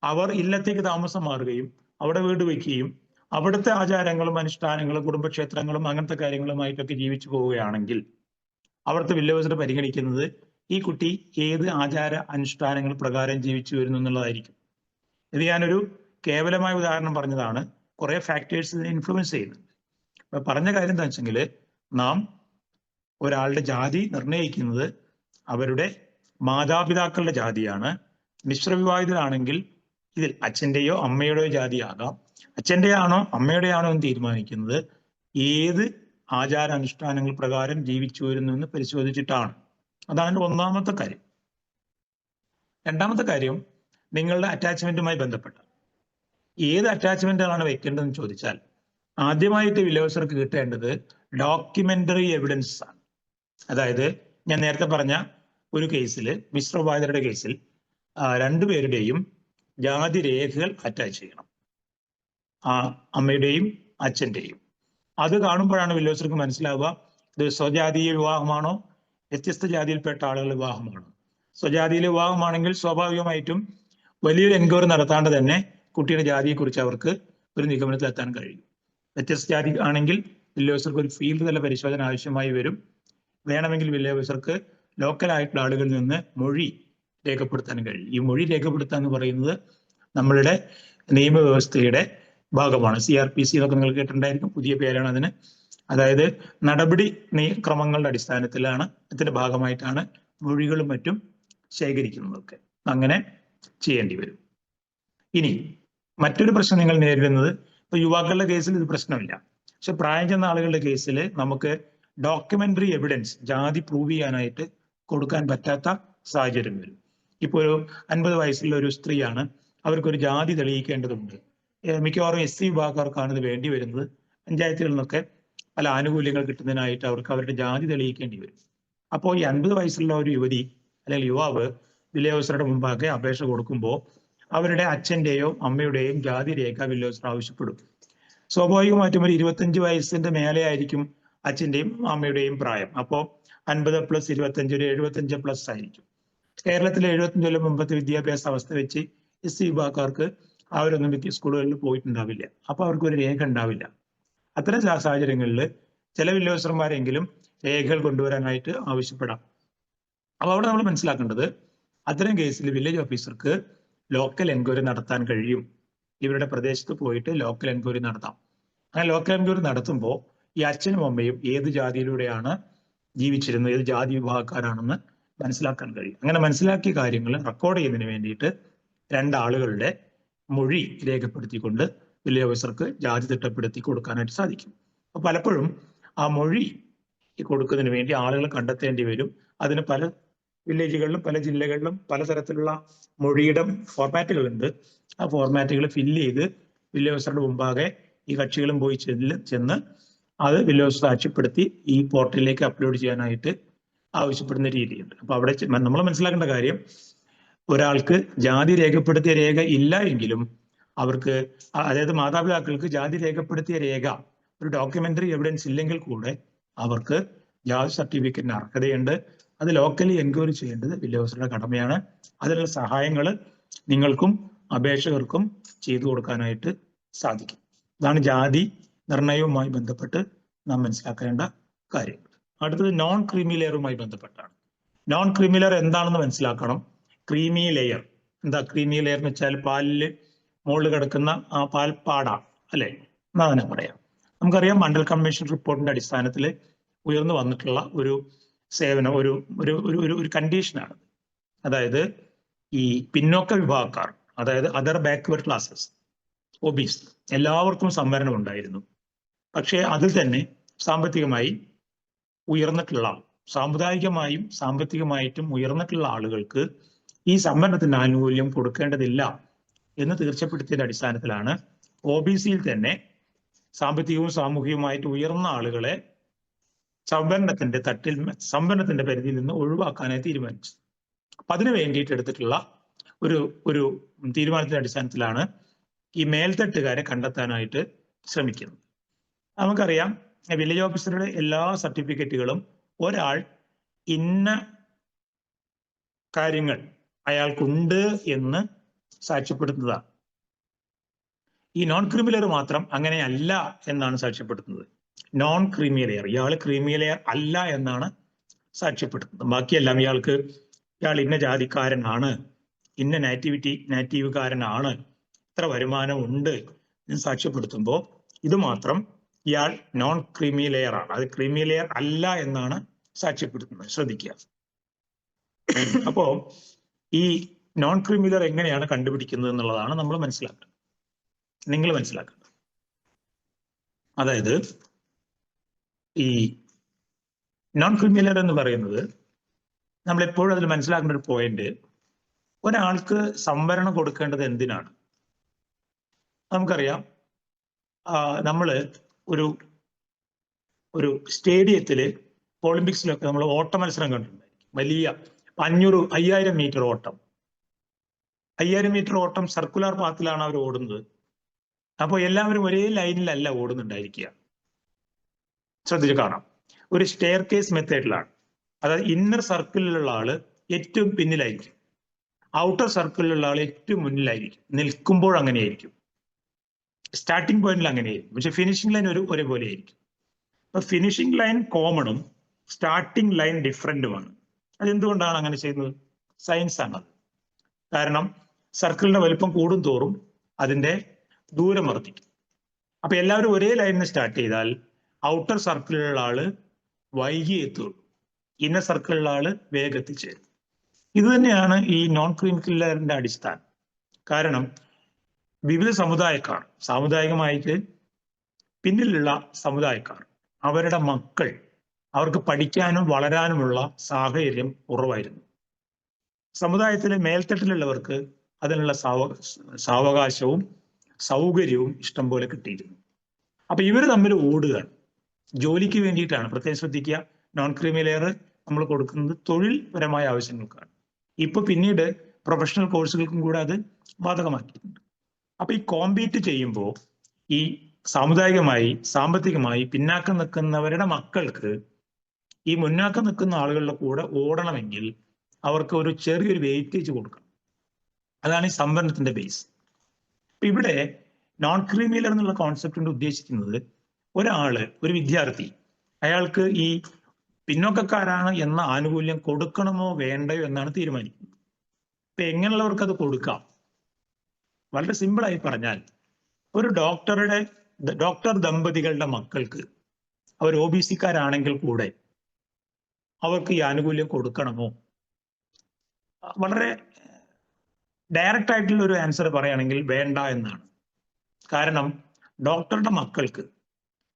അവർ ഇല്ലത്തേക്ക് താമസം മാറുകയും അവിടെ വീട് വയ്ക്കുകയും അവിടുത്തെ ആചാരങ്ങളും അനുഷ്ഠാനങ്ങളും കുടുംബക്ഷേത്രങ്ങളും അങ്ങനത്തെ കാര്യങ്ങളുമായിട്ടൊക്കെ ജീവിച്ചു പോവുകയാണെങ്കിൽ അവിടുത്തെ വില്ലേജ് പരിഗണിക്കുന്നത് ഈ കുട്ടി ഏത് ആചാര അനുഷ്ഠാനങ്ങൾ പ്രകാരം ജീവിച്ചു വരുന്നു എന്നുള്ളതായിരിക്കും. ഇത് ഞാനൊരു കേവലമായ ഉദാഹരണം പറഞ്ഞതാണ്. കുറെ ഫാക്ടേഴ്സ് ഇതിനെ ഇൻഫ്ലുവൻസ് ചെയ്യുന്നുണ്ട്. അപ്പൊ പറഞ്ഞ കാര്യം എന്താ വെച്ചെങ്കിൽ, നാം ഒരാളുടെ ജാതി നിർണ്ണയിക്കുന്നത് അവരുടെ മാതാപിതാക്കളുടെ ജാതിയാണ്. മിശ്രവിവാഹിതരാണെങ്കിൽ ഇതിൽ അച്ഛൻ്റെയോ അമ്മയുടെയോ ജാതിയാകാം. അച്ഛൻ്റെയാണോ അമ്മയുടെയാണോ എന്ന് തീരുമാനിക്കുന്നത് ഏത് ആചാരാനുഷ്ഠാനങ്ങൾ പ്രകാരം ജീവിച്ചു വരുന്നു എന്ന് പരിശോധിച്ചിട്ടാണ്. അതാണ് ഒന്നാമത്തെ കാര്യം. രണ്ടാമത്തെ കാര്യം, നിങ്ങളുടെ അറ്റാച്ച്മെന്റുമായി ബന്ധപ്പെട്ട ഏത് അറ്റാച്ച്മെന്റാണ് വെക്കേണ്ടതെന്ന് ചോദിച്ചാൽ ആദ്യമായിട്ട് വില്ലേജർക്ക് കിട്ടേണ്ടത് ഡോക്യുമെന്ററി എവിഡൻസ് ആണ്. അതായത് ഞാൻ നേരത്തെ പറഞ്ഞ ഒരു കേസിൽ, മിശ്രവിവാഹിതരുടെ കേസിൽ രണ്ടുപേരുടെയും ജാതി രേഖകൾ അറ്റാച്ച് ചെയ്യണം, അമ്മയുടെയും അച്ഛൻ്റെയും. അത് കാണുമ്പോഴാണ് വില്ലേജർക്ക് മനസ്സിലാവുക ഇത് സ്വജാതീയ വിവാഹമാണോ വ്യത്യസ്ത ജാതിയിൽപ്പെട്ട ആളുകളുടെ വിവാഹമാണോ. സ്വജാതിയിലെ വിവാഹമാണെങ്കിൽ സ്വാഭാവികമായിട്ടും വലിയൊരു എൻക്വയറി നടത്താണ്ട് തന്നെ കുട്ടിയുടെ ജാതിയെക്കുറിച്ച് അവർക്ക് ഒരു നിഗമനത്തിലെത്താൻ കഴിയും. വ്യത്യസ്ത ജാതി ആണെങ്കിൽ വില്ലേജർക്ക് ഒരു ഫീൽഡ് തല പരിശോധന ആവശ്യമായി വരും. വേണമെങ്കിൽ വില്ലേജർക്ക് ലോക്കലായിട്ടുള്ള ആളുകളിൽ നിന്ന് മൊഴി രേഖപ്പെടുത്താൻ കഴിയും. ഈ മൊഴി രേഖപ്പെടുത്തുക എന്ന് പറയുന്നത് നമ്മളുടെ നിയമവ്യവസ്ഥയുടെ ഭാഗമാണ്. CRPC എന്നൊക്കെ നിങ്ങൾ കേട്ടിട്ടുണ്ടായിരിക്കും, പുതിയ പേരാണ് അതിന്. അതായത് നടപടി ക്രമങ്ങളുടെ അടിസ്ഥാനത്തിലാണ്, ഇതിന്റെ ഭാഗമായിട്ടാണ് മൊഴികളും മറ്റും ശേഖരിക്കുന്നതൊക്കെ. അങ്ങനെ ചെയ്യേണ്ടി വരും. ഇനി മറ്റൊരു പ്രശ്നം നിങ്ങൾ നേരിടുന്നത്, ഇപ്പൊ യുവാക്കളുടെ കേസിൽ ഇത് പ്രശ്നമില്ല, പക്ഷെ പ്രായം ചെന്ന ആളുകളുടെ കേസിൽ നമുക്ക് ഡോക്യുമെന്ററി എവിഡൻസ് ജാതി പ്രൂവ് ചെയ്യാനായിട്ട് കൊടുക്കാൻ പറ്റാത്ത സാഹചര്യം വരും. ഇപ്പൊ ഒരു 50 വയസ്സുള്ള ഒരു സ്ത്രീയാണ്, അവർക്കൊരു ജാതി തെളിയിക്കേണ്ടതുണ്ട്. മിക്കവാറും SC വിഭാഗക്കാർക്കാണ് ഇത് വേണ്ടി വരുന്നത്. പഞ്ചായത്തുകളിൽ നിന്നൊക്കെ പല ആനുകൂല്യങ്ങൾ കിട്ടുന്നതിനായിട്ട് അവർക്ക് അവരുടെ ജാതി തെളിയിക്കേണ്ടി വരും. അപ്പോൾ ഈ 50 വയസ്സുള്ള ഒരു യുവതി അല്ലെങ്കിൽ യുവാവ് വില്ലേജ് ഓഫീസറുടെ മുമ്പാകെ അപേക്ഷ കൊടുക്കുമ്പോൾ അവരുടെ അച്ഛന്റെയോ അമ്മയുടെയും ജാതി രേഖ വില്ലേജ് ഓഫീസർ ആവശ്യപ്പെടും. സ്വാഭാവികമായിട്ടും ഒരു 25 വയസ്സിന്റെ മേലെ ആയിരിക്കും അച്ഛന്റെയും അമ്മയുടെയും പ്രായം. അപ്പോൾ 50 + 25 ഒരു 75+ ആയിരിക്കും. കേരളത്തിലെ 75 കൊല്ലം മുമ്പത്തെ വിദ്യാഭ്യാസ അവസ്ഥ വെച്ച് SC വിഭാഗക്കാർക്ക് അവരൊന്നും സ്കൂളുകളിൽ പോയിട്ടുണ്ടാവില്ല. അപ്പൊ അവർക്ക് ഒരു രേഖ ഉണ്ടാവില്ല. അത്തരം സാഹചര്യങ്ങളിൽ ചില വില്ലേജ് ഓഫീസർമാരെങ്കിലും രേഖകൾ കൊണ്ടുവരാനായിട്ട് ആവശ്യപ്പെടാം. അപ്പൊ അവിടെ നമ്മൾ മനസ്സിലാക്കേണ്ടത്, അത്തരം കേസിൽ വില്ലേജ് ഓഫീസർക്ക് ലോക്കൽ എൻക്വയറി നടത്താൻ കഴിയും. ഇവരുടെ പ്രദേശത്ത് പോയിട്ട് ലോക്കൽ എൻക്വയറി നടത്താം. അങ്ങനെ ലോക്കൽ എൻക്വയറി നടത്തുമ്പോൾ ഈ അച്ഛനും അമ്മയും ഏത് ജാതിയിലൂടെയാണ് ജീവിച്ചിരുന്നത്, ഏത് ജാതി വിഭാഗക്കാരാണെന്ന് മനസ്സിലാക്കാൻ കഴിയും. അങ്ങനെ മനസ്സിലാക്കിയ കാര്യങ്ങൾ റെക്കോർഡ് ചെയ്യുന്നതിന് വേണ്ടിയിട്ട് 2 ആളുകളുടെ മൊഴി രേഖപ്പെടുത്തിക്കൊണ്ട് വില്ലേജ് ഓഫീസർക്ക് ജാതി തിട്ടപ്പെടുത്തി കൊടുക്കാനായിട്ട് സാധിക്കും. അപ്പൊ പലപ്പോഴും ആ മൊഴി കൊടുക്കുന്നതിന് വേണ്ടി ആളുകൾ കണ്ടെത്തേണ്ടി വരും. അതിന് പല വില്ലേജുകളിലും പല ജില്ലകളിലും പലതരത്തിലുള്ള മൊഴിയുടെ ഫോർമാറ്റുകളുണ്ട്. ആ ഫോർമാറ്റുകൾ ഫില്ല് ചെയ്ത് വില്ലേജ് ഓഫീസറുടെ മുമ്പാകെ ഈ കക്ഷികളും പോയി ചെന്ന് അത് വില്ലേജ് ഓഫീസർ സാക്ഷ്യപ്പെടുത്തി ഈ പോർട്ടലിലേക്ക് അപ്ലോഡ് ചെയ്യാനായിട്ട് ആവശ്യപ്പെടുന്ന രീതിയുണ്ട്. അപ്പൊ അവിടെ നമ്മൾ മനസ്സിലാക്കേണ്ട കാര്യം, ഒരാൾക്ക് ജാതി രേഖപ്പെടുത്തിയ രേഖ ഇല്ല എങ്കിലും അവർക്ക്, അതായത് മാതാപിതാക്കൾക്ക് ജാതി രേഖപ്പെടുത്തിയ രേഖ ഒരു ഡോക്യുമെന്ററി എവിഡൻസ് ഇല്ലെങ്കിൽ കൂടെ അവർക്ക് ജാതി സർട്ടിഫിക്കറ്റിന് അർഹതയുണ്ട്. അത് ലോക്കലി എൻക്വയറി ചെയ്യേണ്ടത് വില്ലേജ് ഓഫീസറുടെ കടമയാണ്. അതിനുള്ള സഹായങ്ങൾ നിങ്ങൾക്കും അപേക്ഷകർക്കും ചെയ്തു കൊടുക്കാനായിട്ട് സാധിക്കും. ഇതാണ് ജാതി നിർണയവുമായി ബന്ധപ്പെട്ട് നാം മനസ്സിലാക്കേണ്ട കാര്യങ്ങൾ. അടുത്തത് നോൺ ക്രീമി ലെയറുമായി ബന്ധപ്പെട്ടാണ്. നോൺ ക്രീമി ലെയർ എന്താണെന്ന് മനസ്സിലാക്കണം. ക്രീമി ലെയർ എന്താ? ക്രീമി ലെയർ എന്ന് വെച്ചാൽ പാലില് മുകളിൽ കിടക്കുന്ന ആ പാൽപ്പാട അല്ലെ, എന്നാ തന്നെ പറയാം. നമുക്കറിയാം, മണ്ഡൽ കമ്മീഷൻ റിപ്പോർട്ടിന്റെ അടിസ്ഥാനത്തിൽ ഉയർന്നു വന്നിട്ടുള്ള ഒരു സേവനം, ഒരു ഒരു ഒരു ഒരു കണ്ടീഷനാണ്. അതായത് ഈ പിന്നോക്ക വിഭാഗക്കാർ, അതായത് അതർ ബാക്ക്വേർഡ് ക്ലാസസ്, OBC, എല്ലാവർക്കും സംവരണം ഉണ്ടായിരുന്നു. പക്ഷേ അതിൽ തന്നെ സാമ്പത്തികമായി ഉയർന്നിട്ടുള്ള, സാമുദായികമായും സാമ്പത്തികമായിട്ടും ഉയർന്നിട്ടുള്ള ആളുകൾക്ക് ഈ സംവരണത്തിന്റെ ആനുകൂല്യം കൊടുക്കേണ്ടതില്ല എന്ന് തീർച്ചപ്പെടുത്തിയതിന്റെ അടിസ്ഥാനത്തിലാണ് OBCയിൽ തന്നെ സാമ്പത്തികവും സാമൂഹികവുമായിട്ട് ഉയർന്ന ആളുകളെ സംവരണത്തിന്റെ പരിധിയിൽ നിന്ന് ഒഴിവാക്കാനായി തീരുമാനിച്ചു. അപ്പൊ അതിനു വേണ്ടിയിട്ട് എടുത്തിട്ടുള്ള ഒരു തീരുമാനത്തിന്റെ അടിസ്ഥാനത്തിലാണ് ഈ മേൽത്തട്ടുകാരെ കണ്ടെത്താനായിട്ട് ശ്രമിക്കുന്നത്. നമുക്കറിയാം, വില്ലേജ് ഓഫീസറുടെ എല്ലാ സർട്ടിഫിക്കറ്റുകളും ഒരാൾ ഇന്ന കാര്യങ്ങൾ അയാൾക്കുണ്ട് എന്ന് സാക്ഷ്യപ്പെടുത്തുന്നതാണ്. ഈ നോൺ ക്രീമി ലെയർ മാത്രം അങ്ങനെയല്ല എന്നാണ് സാക്ഷ്യപ്പെടുത്തുന്നത്. നോൺ ക്രീമി ലെയർ, ഇയാൾ ക്രീമി ലെയർ അല്ല എന്നാണ് സാക്ഷ്യപ്പെടുത്തുന്നത്. ബാക്കിയെല്ലാം ഇയാൾ ഇന്ന ജാതിക്കാരനാണ്, ഇന്ന നാറ്റീവുകാരനാണ്, ഇത്ര വരുമാനം ഉണ്ട് എന്ന് സാക്ഷ്യപ്പെടുത്തുമ്പോൾ ഇത് മാത്രം ഇയാൾ നോൺ ക്രീമി ലെയർ ആണ്, അത് ക്രീമി ലെയർ അല്ല എന്നാണ് സാക്ഷ്യപ്പെടുത്തുന്നത്. ശ്രദ്ധിക്കുക. അപ്പോ ഈ നോൺ ക്രീമി ലെയർ എങ്ങനെയാണ് കണ്ടുപിടിക്കുന്നത് എന്നുള്ളതാണ് നമ്മൾ മനസ്സിലാക്കേണ്ടത്, നിങ്ങൾ മനസ്സിലാക്കേണ്ടത്. അതായത് ഈ നോൺ ക്രീമി ലെയർ എന്ന് പറയുന്നത്, നമ്മൾ എപ്പോഴും അതിൽ മനസ്സിലാക്കേണ്ട ഒരു പോയിന്റ്, ഒരാൾക്ക് സംവരണം കൊടുക്കേണ്ടത് എന്തിനാണ്? നമുക്കറിയാം, നമ്മള് ഒരു സ്റ്റേഡിയത്തില് ഒളിമ്പിക്സിലൊക്കെ നമ്മൾ ഓട്ട മത്സരം കണ്ടിട്ടുണ്ടായിരിക്കും. വലിയ 5000 മീറ്റർ ഓട്ടം, 5000 മീറ്റർ ഓട്ടം സർക്കുലർ പാത്തിലാണ് അവർ ഓടുന്നത്. അപ്പോൾ എല്ലാവരും ഒരേ ലൈനിലല്ല ഓടുന്നുണ്ടായിരിക്കുക. ശ്രദ്ധിച്ച് കാണാം, ഒരു സ്റ്റെയർ കേസ് മെത്തേഡിലാണ്. അതായത് ഇന്നർ സർക്കിളിലുള്ള ആള് ഏറ്റവും പിന്നിലായിരിക്കും, ഔട്ടർ സർക്കിളിലുള്ള ആൾ ഏറ്റവും മുന്നിലായിരിക്കും. നിൽക്കുമ്പോൾ അങ്ങനെയായിരിക്കും, സ്റ്റാർട്ടിംഗ് പോയിന്റിൽ അങ്ങനെയായിരിക്കും. പക്ഷെ ഫിനിഷിംഗ് ലൈൻ ഒരേപോലെ ആയിരിക്കും. അപ്പൊ ഫിനിഷിംഗ് ലൈൻ കോമണും സ്റ്റാർട്ടിംഗ് ലൈൻ ഡിഫറൻറ്റുമാണ്. അതെന്തുകൊണ്ടാണ് അങ്ങനെ ചെയ്യുന്നത്? സയൻസ് ആണത്. കാരണം സർക്കിളിന്റെ വലിപ്പം കൂടും തോറും അതിന്റെ ദൂരം വർദ്ധിക്കും. അപ്പൊ എല്ലാവരും ഒരേ ലൈനിൽ സ്റ്റാർട്ട് ചെയ്താൽ ഔട്ടർ സർക്കിളിലുള്ള ആള് വൈകി എത്തുള്ളൂ, ഇന്നർ സർക്കിളിലുള്ള ആള് വേഗം എത്തിച്ചേരും. ഇത് തന്നെയാണ് ഈ നോൺ ക്രീമിലെയറിന്റെ അടിസ്ഥാനം. കാരണം വിവിധ സമുദായക്കാർ, സാമുദായികമായിട്ട് പിന്നിലുള്ള സമുദായക്കാർ, അവരുടെ മക്കൾ, അവർക്ക് പഠിക്കാനും വളരാനുമുള്ള സാഹചര്യം കുറവായിരുന്നു. സമുദായത്തിലെ മേൽത്തട്ടിലുള്ളവർക്ക് അതിനുള്ള സാവകാശവും സൗകര്യവും ഇഷ്ടം പോലെ കിട്ടിയിരുന്നു. അപ്പൊ ഇവർ തമ്മിൽ ഓടുകയാണ്, ജോലിക്ക് വേണ്ടിയിട്ടാണ്. പ്രത്യേകം ശ്രദ്ധിക്കുക, നോൺ ക്രീമി ലെയർ നമ്മൾ കൊടുക്കുന്നത് തൊഴിൽപരമായ ആവശ്യങ്ങൾക്കാണ്. ഇപ്പൊ പിന്നീട് പ്രൊഫഷണൽ കോഴ്സുകൾക്കും കൂടെ അത് ബാധകമാക്കിയിട്ടുണ്ട്. അപ്പൊ ഈ കോമ്പീറ്റ് ചെയ്യുമ്പോൾ ഈ സാമുദായികമായി സാമ്പത്തികമായി പിന്നാക്കം നിൽക്കുന്നവരുടെ മക്കൾക്ക് ഈ മുന്നാക്കം നിൽക്കുന്ന ആളുകളുടെ കൂടെ ഓടണമെങ്കിൽ അവർക്ക് ഒരു ചെറിയൊരു വെയിറ്റേജ് കൊടുക്കണം. അതാണ് ഈ സംവരണത്തിന്റെ ബേസ്. ഇവിടെ നോൺ ക്രീമിലെയർ എന്നുള്ള കോൺസെപ്റ്റ് കൊണ്ട് ഉദ്ദേശിക്കുന്നത് ഒരാള്, ഒരു വിദ്യാർത്ഥി, അയാൾക്ക് ഈ പിന്നോക്കക്കാരാണ് എന്ന ആനുകൂല്യം കൊടുക്കണമോ വേണ്ടയോ എന്നാണ് തീരുമാനിക്കുന്നത്. ഇപ്പൊ എങ്ങനെയുള്ളവർക്ക് അത് കൊടുക്കാം? വളരെ സിമ്പിളായി പറഞ്ഞാൽ, ഒരു ഡോക്ടർ ദമ്പതികളുടെ മക്കൾക്ക് അവർ OBC-ക്കാരാണെങ്കിൽ കൂടെ അവർക്ക് ഈ ആനുകൂല്യം കൊടുക്കണമോ? വളരെ ഡയറക്റ്റ് ആയിട്ടുള്ള ഒരു ആൻസർ പറയുകയാണെങ്കിൽ വേണ്ട എന്നാണ്. കാരണം ഡോക്ടറുടെ മക്കൾക്ക്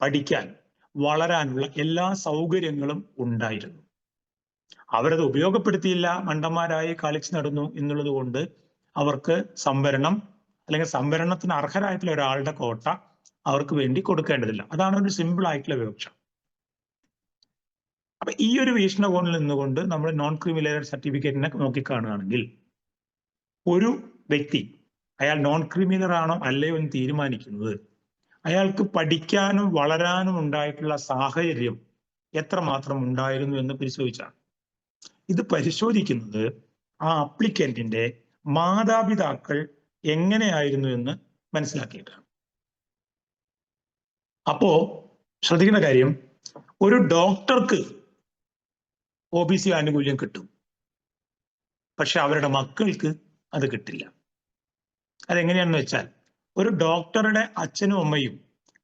പഠിക്കാൻ വളരാനുള്ള എല്ലാ സൗകര്യങ്ങളും ഉണ്ടായിരുന്നു. അവരത് ഉപയോഗപ്പെടുത്തിയില്ല, മണ്ടന്മാരായി കളിച്ചു നടന്നു എന്നുള്ളത് കൊണ്ട് അവർക്ക് സംവരണം അല്ലെങ്കിൽ സംവരണത്തിന് അർഹരായിട്ടുള്ള ഒരാളുടെ കോട്ട അവർക്ക് വേണ്ടി കൊടുക്കേണ്ടതില്ല. അതാണ് ഒരു സിമ്പിൾ ആയിട്ടുള്ള വിവക്ഷ. അപ്പൊ ഈ ഒരു വീക്ഷണകോണിൽ നിന്നുകൊണ്ട് നമ്മൾ നോൺ ക്രീമിലെയർ സർട്ടിഫിക്കറ്റിനെ നോക്കിക്കാണുകയാണെങ്കിൽ, ഒരു വ്യക്തി അയാൾ നോൺ ക്രീമിലെയർ ആണോ അല്ലയോ എന്ന് തീരുമാനിക്കുന്നത് അയാൾക്ക് പഠിക്കാനും വളരാനും ഉണ്ടായിട്ടുള്ള സാഹചര്യം എത്രമാത്രം ഉണ്ടായിരുന്നു എന്ന് പരിശോധിച്ചാണ്. ഇത് പരിശോധിക്കുന്നത് ആ അപ്ലിക്കന്റിന്റെ മാതാപിതാക്കൾ എങ്ങനെയായിരുന്നു എന്ന് മനസ്സിലാക്കിയിട്ടാണ്. അപ്പോ ശ്രദ്ധിക്കേണ്ട കാര്യം, ഒരു ഡോക്ടർക്ക് OBC ആനുകൂല്യം കിട്ടും, പക്ഷെ അവരുടെ മക്കൾക്ക് അത് കിട്ടില്ല. അതെങ്ങനെയാണെന്ന് വെച്ചാൽ, ഒരു ഡോക്ടറുടെ അച്ഛനും അമ്മയും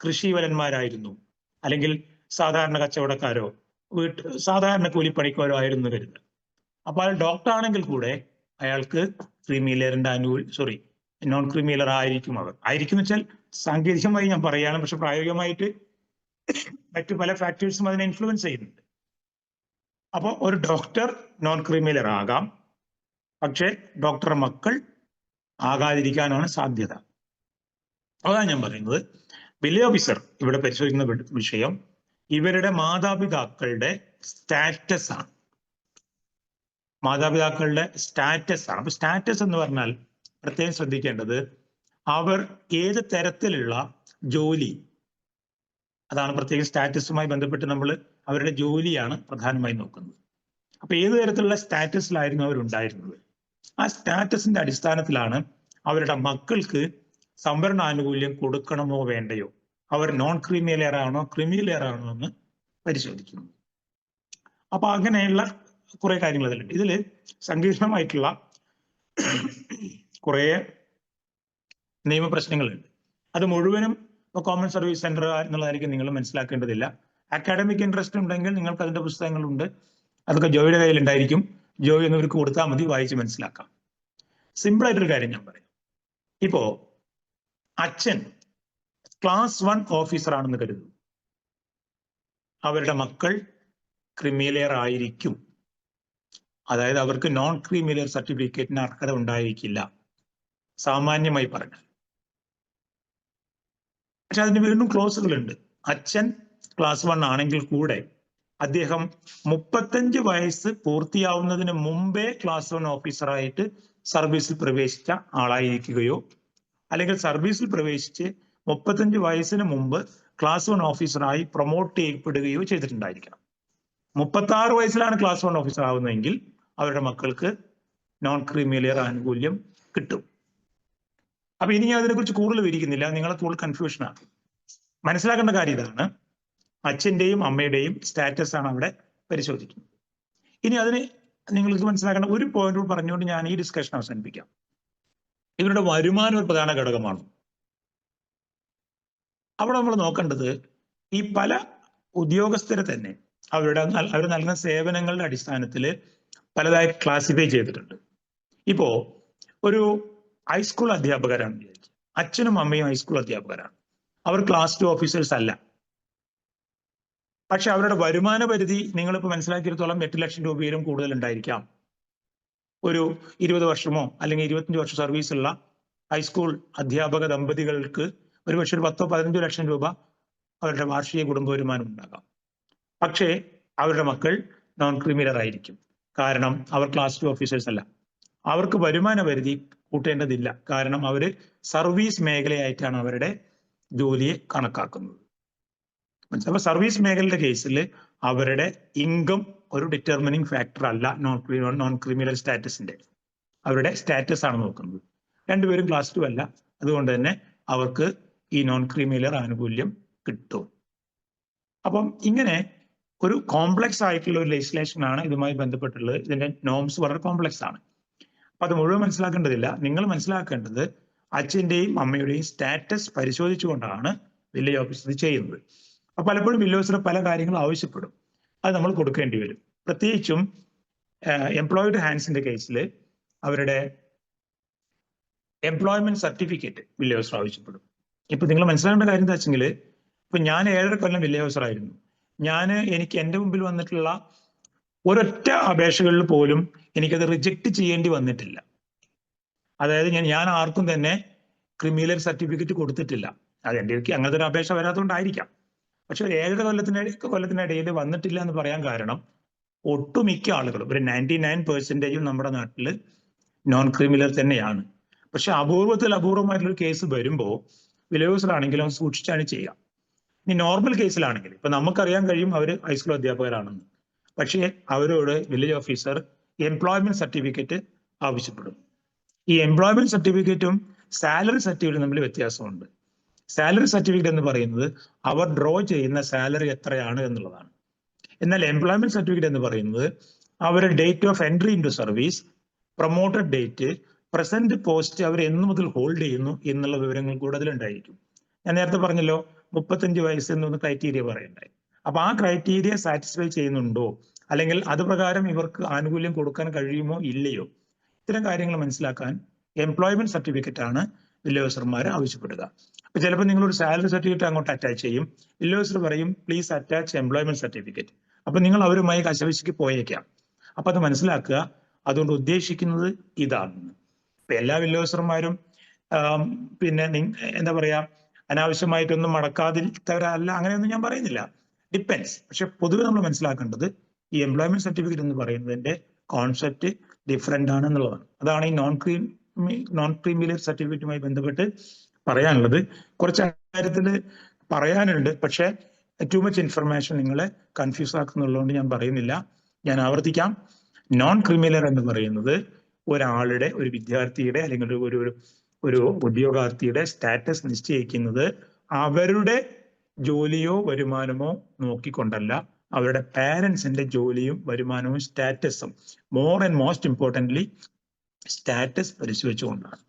കൃഷിവലന്മാരായിരുന്നു, അല്ലെങ്കിൽ സാധാരണ കച്ചവടക്കാരോ സാധാരണ കൂലിപ്പണിക്കാരോ ആയിരുന്നു കരുതുക. അപ്പൊ അയാൾ ഡോക്ടർ ആണെങ്കിൽ കൂടെ അയാൾക്ക് ക്രീമിലെയറിന്റെ നോൺ ക്രീമിലെയർ ആയിരിക്കും. അവർ ആയിരിക്കും എന്ന് വെച്ചാൽ സാങ്കേതികമായി ഞാൻ പറയുകയാണ്, പക്ഷെ പ്രായോഗികമായിട്ട് മറ്റു പല ഫാക്ടേഴ്സും അതിനെ ഇൻഫ്ലുവൻസ് ചെയ്യുന്നുണ്ട്. അപ്പോൾ ഒരു ഡോക്ടർ നോൺ ക്രീമിലെയർ ആകാം, പക്ഷെ ഡോക്ടറുടെ മക്കൾ ആകാതിരിക്കാനാണ് സാധ്യത. അതാണ് ഞാൻ പറയുന്നത്. വില്ലേജ് ഓഫീസർ ഇവിടെ പരിശോധിക്കുന്ന വിഷയം ഇവരുടെ മാതാപിതാക്കളുടെ സ്റ്റാറ്റസ് ആണ്. മാതാപിതാക്കളുടെ സ്റ്റാറ്റസ് ആണ്. അപ്പൊ സ്റ്റാറ്റസ് എന്ന് പറഞ്ഞാൽ പ്രത്യേകം ശ്രദ്ധിക്കേണ്ടത് അവർ ഏത് തരത്തിലുള്ള ജോലി, അതാണ് പ്രത്യേകം സ്റ്റാറ്റസുമായി ബന്ധപ്പെട്ട് നമ്മൾ അവരുടെ ജോലിയാണ് പ്രധാനമായും നോക്കുന്നത്. അപ്പൊ ഏത് തരത്തിലുള്ള സ്റ്റാറ്റസിലായിരുന്നു അവരുണ്ടായിരുന്നത്, ആ സ്റ്റാറ്റസിന്റെ അടിസ്ഥാനത്തിലാണ് അവരുടെ മക്കൾക്ക് സംവരണ ആനുകൂല്യം കൊടുക്കണമോ വേണ്ടയോ, അവർ നോൺ ക്രീമിലെയർ ആണോ ക്രീമിലെയർ ആണോ എന്ന് പരിശോധിക്കുന്നു. അപ്പൊ അങ്ങനെയുള്ള കുറെ കാര്യങ്ങൾ അതിലുണ്ട്. ഇതിൽ സങ്കീർണമായിട്ടുള്ള കുറെ നിയമപ്രശ്നങ്ങളുണ്ട്. അത് മുഴുവനും കോമൺ സർവീസ് സെന്റർ എന്നുള്ളതായിരിക്കും നിങ്ങൾ മനസ്സിലാക്കേണ്ടതില്ല. അക്കാഡമിക് ഇൻട്രസ്റ്റ് ഉണ്ടെങ്കിൽ നിങ്ങൾക്ക് അതിന്റെ പുസ്തകങ്ങളുണ്ട്, അതൊക്കെ ജോയിയുടെ കയ്യിലുണ്ടായിരിക്കും. ജോയി എന്നവർക്ക് കൊടുത്താൽ മതി, വായിച്ച് മനസ്സിലാക്കാം. സിമ്പിൾ ആയിട്ടൊരു കാര്യം ഞാൻ പറയാം. ഇപ്പോ അച്ഛൻ ക്ലാസ് 1 ഓഫീസർ ആണെന്ന് കരുതുന്നു, അവരുടെ മക്കൾ ക്രീമിലെയർ ആയിരിക്കും. അതായത് അവർക്ക് നോൺ ക്രീമിലെയർ സർട്ടിഫിക്കറ്റിന് അർഹത ഉണ്ടായിരിക്കില്ല, സാമാന്യമായി പറഞ്ഞാൽ. പക്ഷെ അതിന് വീണ്ടും ക്ലോസുകളുണ്ട്. അച്ഛൻ ക്ലാസ് 1 ആണെങ്കിൽ കൂടെ അദ്ദേഹം 35 വയസ്സ് പൂർത്തിയാവുന്നതിന് മുമ്പേ ക്ലാസ് 1 ഓഫീസറായിട്ട് സർവീസിൽ പ്രവേശിച്ച ആളായിരിക്കുകയോ, അല്ലെങ്കിൽ സർവീസിൽ പ്രവേശിച്ച് 35 വയസ്സിന് മുമ്പ് ക്ലാസ് 1 ഓഫീസറായി പ്രൊമോട്ട് ചെയ്യപ്പെടുകയോ ചെയ്തിട്ടുണ്ടായിരിക്കണം. 36 വയസ്സിലാണ് ക്ലാസ് 1 ഓഫീസർ ആവുന്നതെങ്കിൽ അവരുടെ മക്കൾക്ക് നോൺ ക്രീമിലെയർ ആനുകൂല്യം കിട്ടും. അപ്പൊ ഇനി ഞാൻ അതിനെക്കുറിച്ച് കൂടുതൽ വിവരിക്കുന്നില്ല, നിങ്ങളെ കൂടുതൽ കൺഫ്യൂഷൻ ആണ്. മനസ്സിലാക്കേണ്ട കാര്യം ഇതാണ്, അച്ഛന്റെയും അമ്മയുടെയും സ്റ്റാറ്റസ് ആണ് അവിടെ പരിശോധിക്കുന്നത്. ഇനി അതിന് നിങ്ങൾക്ക് മനസ്സിലാക്കേണ്ട ഒരു പോയിന്റ് പറഞ്ഞുകൊണ്ട് ഞാൻ ഈ ഡിസ്കഷൻ അവസാനിപ്പിക്കാം. ഇവരുടെ വരുമാനം ഒരു പ്രധാന ഘടകമാണ്. അവിടെ നമ്മൾ നോക്കേണ്ടത് ഈ പല ഉദ്യോഗസ്ഥരെ തന്നെ അവർ നൽകുന്ന സേവനങ്ങളുടെ അടിസ്ഥാനത്തിൽ പലതായി ക്ലാസിഫൈ ചെയ്തിട്ടുണ്ട്. ഇപ്പോ ഒരു ഹൈസ്കൂൾ അധ്യാപകരാണ് വിചാരിക്കുക, അച്ഛനും അമ്മയും ഹൈസ്കൂൾ അധ്യാപകരാണ്, അവർ ക്ലാസ് 2 ഓഫീസേഴ്സ് അല്ല. പക്ഷെ അവരുടെ വരുമാന പരിധി നിങ്ങളിപ്പോൾ മനസ്സിലാക്കിയിടത്തോളം 8 ലക്ഷം രൂപയിലും കൂടുതൽ ഉണ്ടായിരിക്കാം. ഒരു 20 വർഷമോ അല്ലെങ്കിൽ 25 വർഷം സർവീസുള്ള ഹൈസ്കൂൾ അധ്യാപക ദമ്പതികൾക്ക് ഒരുപക്ഷെ ഒരു 10-15 ലക്ഷം രൂപ അവരുടെ വാർഷിക കുടുംബ വരുമാനം ഉണ്ടാകാം. പക്ഷേ അവരുടെ മക്കൾ നോൺ ക്രീമിലർ ആയിരിക്കും. കാരണം അവർ ക്ലാസ് 2 ഓഫീസേഴ്സ് അല്ല. അവർക്ക് വരുമാന പരിധി കൂട്ടേണ്ടതില്ല. കാരണം അവർ സർവീസ് മേഖലയായിട്ടാണ് അവരുടെ ജോലിയെ കണക്കാക്കുന്നത്. അപ്പൊ സർവീസ് മേഖലയുടെ കേസിൽ അവരുടെ ഇൻകം ഒരു ഡിറ്റർമിനിങ് ഫാക്ടർ അല്ല നോൺ ക്രിമിനൽ സ്റ്റാറ്റസിന്റെ. അവരുടെ സ്റ്റാറ്റസ് ആണ് നോക്കുന്നത്. രണ്ടുപേരും ക്ലാസ് 2 അല്ല, അതുകൊണ്ട് തന്നെ അവർക്ക് ഈ നോൺ ക്രിമിനൽ ആനുകൂല്യം കിട്ടും. അപ്പം ഇങ്ങനെ ഒരു കോംപ്ലക്സ് ആയിട്ടുള്ള ഒരു ലെജിസ്ലേഷൻ ആണ് ഇതുമായി ബന്ധപ്പെട്ടുള്ളത്. ഇതിന്റെ നോംസ് വളരെ കോംപ്ലക്സ് ആണ്. അപ്പൊ അത് മുഴുവൻ മനസ്സിലാക്കേണ്ടതില്ല. നിങ്ങൾ മനസ്സിലാക്കേണ്ടത് അച്ഛന്റെയും അമ്മയുടെയും സ്റ്റാറ്റസ് പരിശോധിച്ചുകൊണ്ടാണ് വില്ലേജ് ഓഫീസർ ചെയ്യുന്നത്. അപ്പൊ പലപ്പോഴും വില്ലേജ് ഓഫീസർ പല കാര്യങ്ങളും ആവശ്യപ്പെടും, അത് നമ്മൾ കൊടുക്കേണ്ടി വരും. പ്രത്യേകിച്ചും എംപ്ലോയിഡ് ഹാൻഡ്സിന്റെ കേസിൽ അവരുടെ എംപ്ലോയ്മെന്റ് സർട്ടിഫിക്കറ്റ് വില്ലേജ് ഓഫീസർ ആവശ്യപ്പെടും. ഇപ്പൊ നിങ്ങൾ മനസ്സിലാക്കേണ്ട കാര്യം എന്താ വെച്ചെങ്കിൽ, ഇപ്പൊ ഞാൻ 7.5 കൊല്ലം വില്ലേജ് ഓഫീസർ ആയിരുന്നു. എനിക്ക് എന്റെ മുമ്പിൽ വന്നിട്ടുള്ള ഒരൊറ്റ അപേക്ഷകളിൽ പോലും എനിക്കത് റിജക്ട് ചെയ്യേണ്ടി വന്നിട്ടില്ല. അതായത് ഞാൻ ആർക്കും തന്നെ ക്രിമിനൽ സർട്ടിഫിക്കറ്റ് കൊടുത്തിട്ടില്ല. അതെന്റെ അങ്ങനത്തെ ഒരു അപേക്ഷ വരാത്തതുകൊണ്ടായിരിക്കാം. പക്ഷെ ഒരു 7.5 കൊല്ലത്തിനിടയിൽ വന്നിട്ടില്ല എന്ന് പറയാൻ കാരണം ഒട്ടുമിക്ക ആളുകളും, ഒരു 99% നമ്മുടെ നാട്ടിൽ നോൺ ക്രിമിനൽ തന്നെയാണ്. പക്ഷെ അപൂർവമായിട്ടുള്ള കേസ് വരുമ്പോൾ വില്ലേജ് ഓഫീസർ ആണെങ്കിലും സൂക്ഷിച്ചാണ് ചെയ്യുക. ഇനി നോർമൽ കേസിലാണെങ്കിൽ ഇപ്പൊ നമുക്കറിയാൻ കഴിയും അവർ ഹൈസ്കൂൾ അധ്യാപകരാണെന്ന്, പക്ഷേ അവരോട് വില്ലേജ് ഓഫീസർ എംപ്ലോയ്മെന്റ് സർട്ടിഫിക്കറ്റ് ആവശ്യപ്പെടും. ഈ എംപ്ലോയ്മെന്റ് സർട്ടിഫിക്കറ്റും സാലറി സർട്ടിഫിക്കറ്റും തമ്മിൽ വ്യത്യാസമുണ്ട്. സാലറി സർട്ടിഫിക്കറ്റ് എന്ന് പറയുന്നത് അവർ ഡ്രോ ചെയ്യുന്ന സാലറി എത്രയാണ് എന്നുള്ളതാണ്. എന്നാൽ എംപ്ലോയ്മെന്റ് സർട്ടിഫിക്കറ്റ് എന്ന് പറയുന്നത് അവരുടെ date of entry in to service, promoted date, present post അവർ എന്ന് മുതൽ ഹോൾഡ് ചെയ്യുന്നു എന്നുള്ള വിവരങ്ങൾ കൂടെ അതിലുണ്ടായിരിക്കും. ഞാൻ നേരത്തെ പറഞ്ഞല്ലോ 35 വയസ്സ് എന്നൊന്ന് ക്രൈറ്റീരിയ പറയണ്ടായി. അപ്പൊ ആ ക്രൈറ്റീരിയ സാറ്റിസ്ഫൈ ചെയ്യുന്നുണ്ടോ, അല്ലെങ്കിൽ അത് പ്രകാരം ഇവർക്ക് ആനുകൂല്യം കൊടുക്കാൻ കഴിയുമോ ഇല്ലയോ, ഇത്തരം കാര്യങ്ങൾ മനസ്സിലാക്കാൻ എംപ്ലോയ്മെന്റ് സർട്ടിഫിക്കറ്റ് ആണ് വില്ലേജ് ഓഫീസർമാർ ആവശ്യപ്പെടുക. അപ്പൊ ചിലപ്പോൾ നിങ്ങളൊരു സാലറി സർട്ടിഫിക്കറ്റ് അങ്ങോട്ട് അറ്റാച്ച് ചെയ്യും, വില്ലേജ് ഓഫീസർ പറയും പ്ലീസ് അറ്റാച്ച് എംപ്ലോയ്മെന്റ് സർട്ടിഫിക്കറ്റ്. അപ്പൊ നിങ്ങൾ അവരുമായി കശപിശയ്ക്ക് പോയേക്കാം. അപ്പൊ അത് മനസ്സിലാക്കുക, അതുകൊണ്ട് ഉദ്ദേശിക്കുന്നത് ഇതാണെന്ന്. ഇപ്പൊ എല്ലാ വില്ലേജ് ഓഫീസർമാരും പിന്നെ എന്താ പറയാ അനാവശ്യമായിട്ടൊന്നും മടക്കാതിരിത്തവരല്ല, അങ്ങനെയൊന്നും ഞാൻ പറയുന്നില്ല, ഡിപ്പെൻസ്. പക്ഷെ പൊതുവെ നമ്മൾ മനസ്സിലാക്കേണ്ടത് ഈ എംപ്ലോയ്മെന്റ് സർട്ടിഫിക്കറ്റ് എന്ന് പറയുന്നതിന്റെ കോൺസെപ്റ്റ് ഡിഫറെന്റ് ആണ് എന്നുള്ളതാണ്. അതാണ് ഈ നോൺ ക്രിമിനൽ സർട്ടിഫിക്കറ്റുമായി ബന്ധപ്പെട്ട് പറയാനുള്ളത്. കുറച്ച് കാര്യത്തിൽ പറയാനുണ്ട്, പക്ഷെ ടു മച്ച് ഇൻഫർമേഷൻ നിങ്ങളെ കൺഫ്യൂസ് ആക്കുന്നുള്ളതുകൊണ്ട് ഞാൻ പറയുന്നില്ല. ഞാൻ ആവർത്തിക്കാം, നോൺ ക്രിമിനൽ എന്ന് പറയുന്നത് ഒരാളുടെ, ഒരു വിദ്യാർത്ഥിയുടെ അല്ലെങ്കിൽ ഒരു ഉദ്യോഗാർത്ഥിയുടെ സ്റ്റാറ്റസ് നിശ്ചയിക്കുന്നത് അവരുടെ ജോലിയോ വരുമാനമോ നോക്കിക്കൊണ്ടല്ല, അവരുടെ പാരൻസിന്റെ ജോലിയും വരുമാനവും സ്റ്റാറ്റസും, more and most importantly status പരിശോധിച്ചുകൊണ്ടാണ്.